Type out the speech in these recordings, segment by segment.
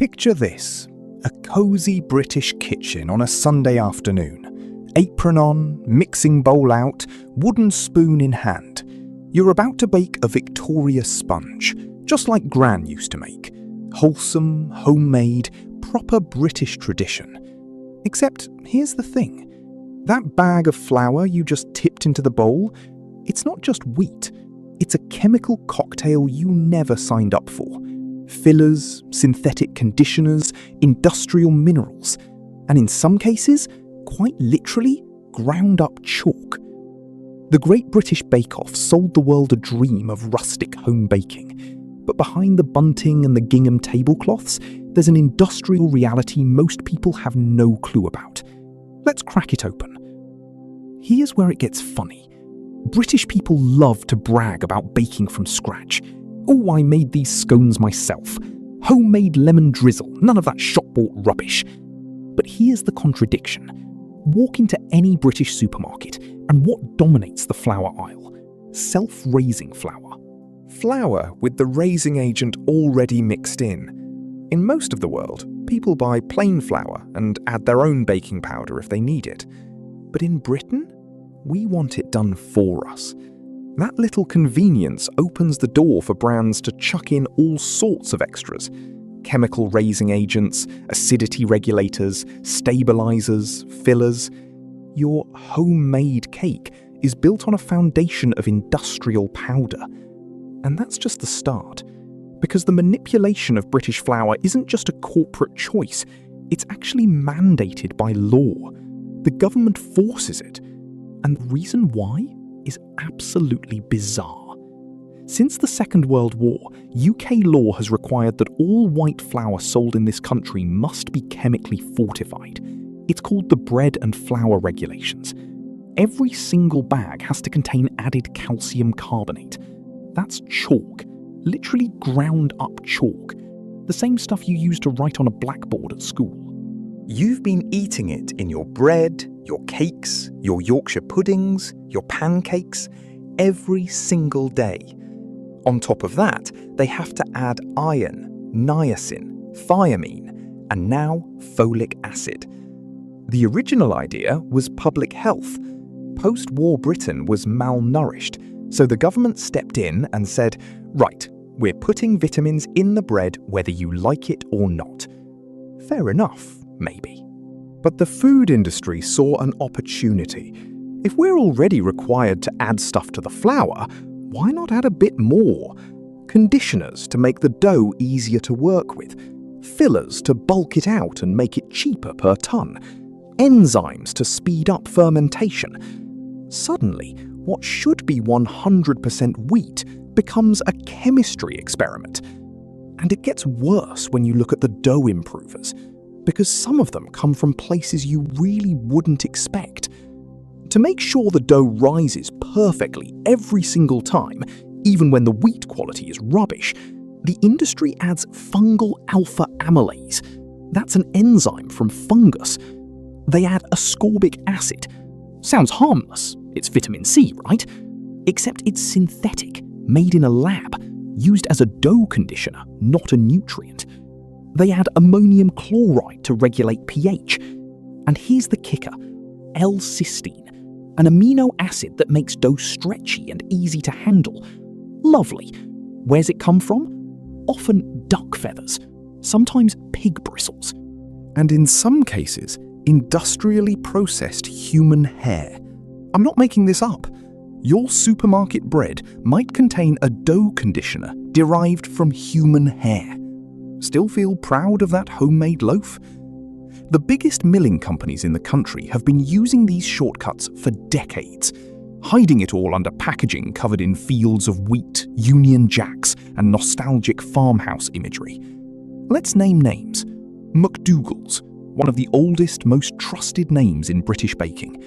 Picture this, a cosy British kitchen on a Sunday afternoon. Apron on, mixing bowl out, wooden spoon in hand. You're about to bake a Victoria sponge, just like Gran used to make. Wholesome, homemade, proper British tradition. Except, here's the thing. That bag of flour you just tipped into the bowl, it's not just wheat. It's a chemical cocktail you never signed up for. Fillers, synthetic conditioners, industrial minerals, and in some cases, quite literally, ground up chalk. The Great British Bake Off sold the world a dream of rustic home baking. But behind the bunting and the gingham tablecloths, there's an industrial reality most people have no clue about. Let's crack it open. Here's where it gets funny. British people love to brag about baking from scratch. Oh, I made these scones myself. Homemade lemon drizzle, none of that shop-bought rubbish. But here's the contradiction. Walk into any British supermarket, and what dominates the flour aisle? Self-raising flour. Flour with the raising agent already mixed in. In most of the world, people buy plain flour and add their own baking powder if they need it. But in Britain, we want it done for us. That little convenience opens the door for brands to chuck in all sorts of extras. Chemical raising agents, acidity regulators, stabilizers, fillers. Your homemade cake is built on a foundation of industrial powder. And that's just the start. Because the manipulation of British flour isn't just a corporate choice, it's actually mandated by law. The government forces it. And the reason why is absolutely bizarre. Since the Second World War, UK law has required that all white flour sold in this country must be chemically fortified. It's called the Bread and Flour Regulations. Every single bag has to contain added calcium carbonate. That's chalk, literally ground up chalk. The same stuff you use to write on a blackboard at school. You've been eating it in your bread, your cakes, your Yorkshire puddings, your pancakes, every single day. On top of that, they have to add iron, niacin, thiamine, and now folic acid. The original idea was public health. Post-war Britain was malnourished, so the government stepped in and said, right, we're putting vitamins in the bread whether you like it or not. Fair enough, maybe. But the food industry saw an opportunity. If we're already required to add stuff to the flour, why not add a bit more? Conditioners to make the dough easier to work with, fillers to bulk it out and make it cheaper per ton, enzymes to speed up fermentation. Suddenly, what should be 100% wheat becomes a chemistry experiment. And it gets worse when you look at the dough improvers, because some of them come from places you really wouldn't expect. To make sure the dough rises perfectly every single time, even when the wheat quality is rubbish, the industry adds fungal alpha amylase. That's an enzyme from fungus. They add ascorbic acid. Sounds harmless. It's vitamin C, right? Except it's synthetic, made in a lab, used as a dough conditioner, not a nutrient. They add ammonium chloride to regulate pH. And here's the kicker, L-cysteine, an amino acid that makes dough stretchy and easy to handle. Lovely. Where's it come from? Often duck feathers, sometimes pig bristles. And in some cases, industrially processed human hair. I'm not making this up. Your supermarket bread might contain a dough conditioner derived from human hair. Still feel proud of that homemade loaf? The biggest milling companies in the country have been using these shortcuts for decades, hiding it all under packaging covered in fields of wheat, Union Jacks, and nostalgic farmhouse imagery. Let's name names. McDougall's, one of the oldest, most trusted names in British baking.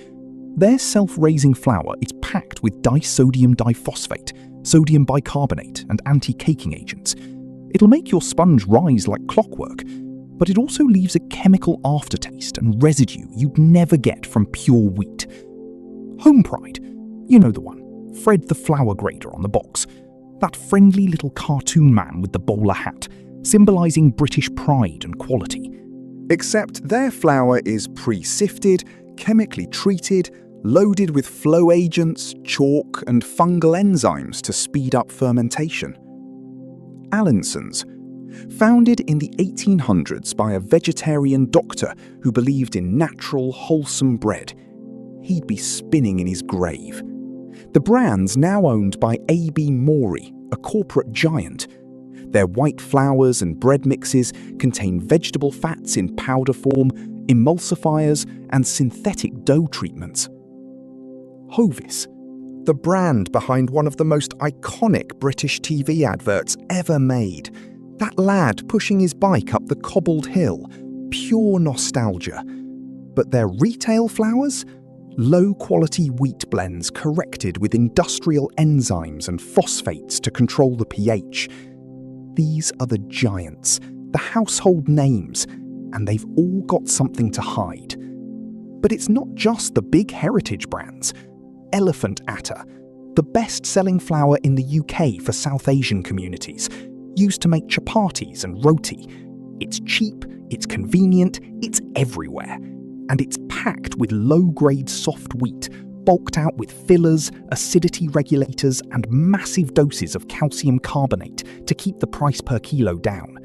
Their self-raising flour is packed with disodium diphosphate, sodium bicarbonate, and anti-caking agents. It'll make your sponge rise like clockwork, but it also leaves a chemical aftertaste and residue you'd never get from pure wheat. Home Pride, you know the one, Fred the flour grader on the box. That friendly little cartoon man with the bowler hat, symbolising British pride and quality. Except their flour is pre-sifted, chemically treated, loaded with flow agents, chalk and fungal enzymes to speed up fermentation. Allinson's, founded in the 1800s by a vegetarian doctor who believed in natural, wholesome bread. He'd be spinning in his grave. The brand's now owned by A.B. Morey, a corporate giant. Their white flours and bread mixes contain vegetable fats in powder form, emulsifiers, and synthetic dough treatments. Hovis, the brand behind one of the most iconic British TV adverts ever made. That lad pushing his bike up the cobbled hill. Pure nostalgia. But their retail flours? Low-quality wheat blends corrected with industrial enzymes and phosphates to control the pH. These are the giants, the household names, and they've all got something to hide. But it's not just the big heritage brands. Elephant Atta, the best-selling flour in the UK for South Asian communities, used to make chapatis and roti. It's cheap, it's convenient, it's everywhere. And it's packed with low-grade soft wheat, bulked out with fillers, acidity regulators, and massive doses of calcium carbonate to keep the price per kilo down.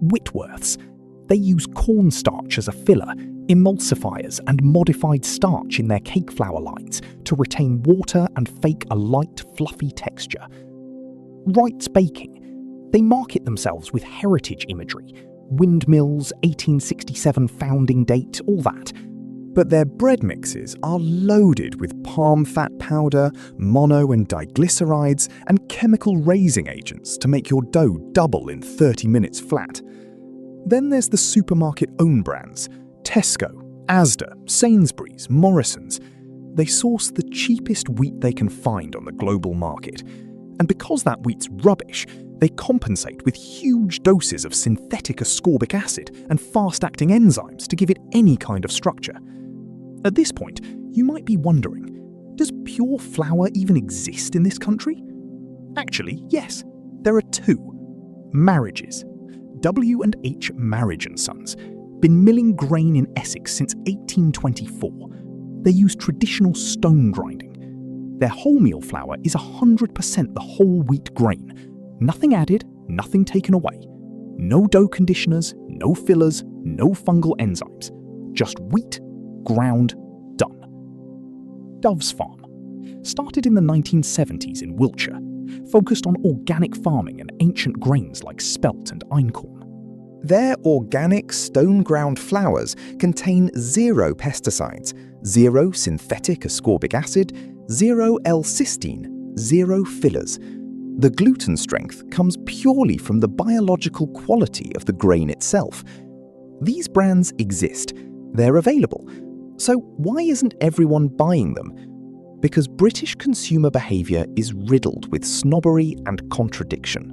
Whitworth's, they use cornstarch as a filler, emulsifiers, and modified starch in their cake flour lines to retain water and fake a light, fluffy texture. Wright's Baking, they market themselves with heritage imagery, windmills, 1867 founding date, all that. But their bread mixes are loaded with palm fat powder, mono and diglycerides, and chemical raising agents to make your dough double in 30 minutes flat. Then there's the supermarket own brands, Tesco, Asda, Sainsbury's, Morrison's. They source the cheapest wheat they can find on the global market. And because that wheat's rubbish, they compensate with huge doses of synthetic ascorbic acid and fast-acting enzymes to give it any kind of structure. At this point, you might be wondering, does pure flour even exist in this country? Actually, yes, there are two. Marriages. W&H Marriage & Sons, been milling grain in Essex since 1824. They use traditional stone grinding. Their wholemeal flour is 100% the whole wheat grain. Nothing added, nothing taken away. No dough conditioners, no fillers, no fungal enzymes. Just wheat, ground, done. Dove's Farm. Started in the 1970s in Wiltshire. Focused on organic farming and ancient grains like spelt and einkorn. Their organic stone-ground flours contain 0 pesticides, 0 synthetic ascorbic acid, 0 L-cysteine, 0 fillers. The gluten strength comes purely from the biological quality of the grain itself. These brands exist. They're available. So why isn't everyone buying them? Because British consumer behaviour is riddled with snobbery and contradiction.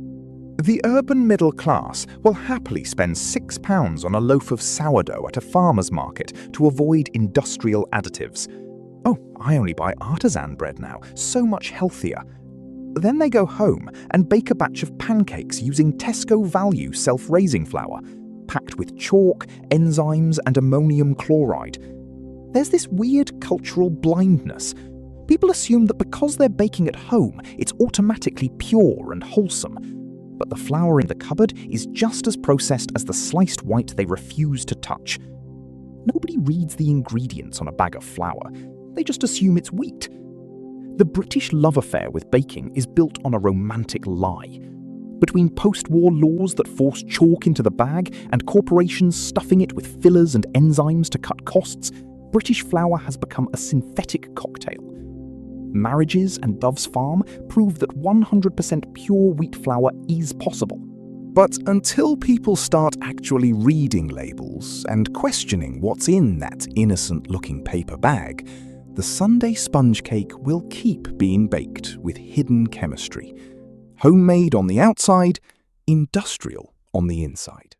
The urban middle class will happily spend £6 on a loaf of sourdough at a farmer's market to avoid industrial additives. Oh, I only buy artisan bread now, so much healthier. Then they go home and bake a batch of pancakes using Tesco Value self-raising flour, packed with chalk, enzymes and ammonium chloride. There's this weird cultural blindness. People assume that because they're baking at home, it's automatically pure and wholesome. But the flour in the cupboard is just as processed as the sliced white they refuse to touch. Nobody reads the ingredients on a bag of flour. They just assume it's wheat. The British love affair with baking is built on a romantic lie. Between post-war laws that force chalk into the bag and corporations stuffing it with fillers and enzymes to cut costs, British flour has become a synthetic cocktail. Marriages and Dove's Farm prove that 100% pure wheat flour is possible. But until people start actually reading labels and questioning what's in that innocent-looking paper bag, the Sunday sponge cake will keep being baked with hidden chemistry. Homemade on the outside, industrial on the inside.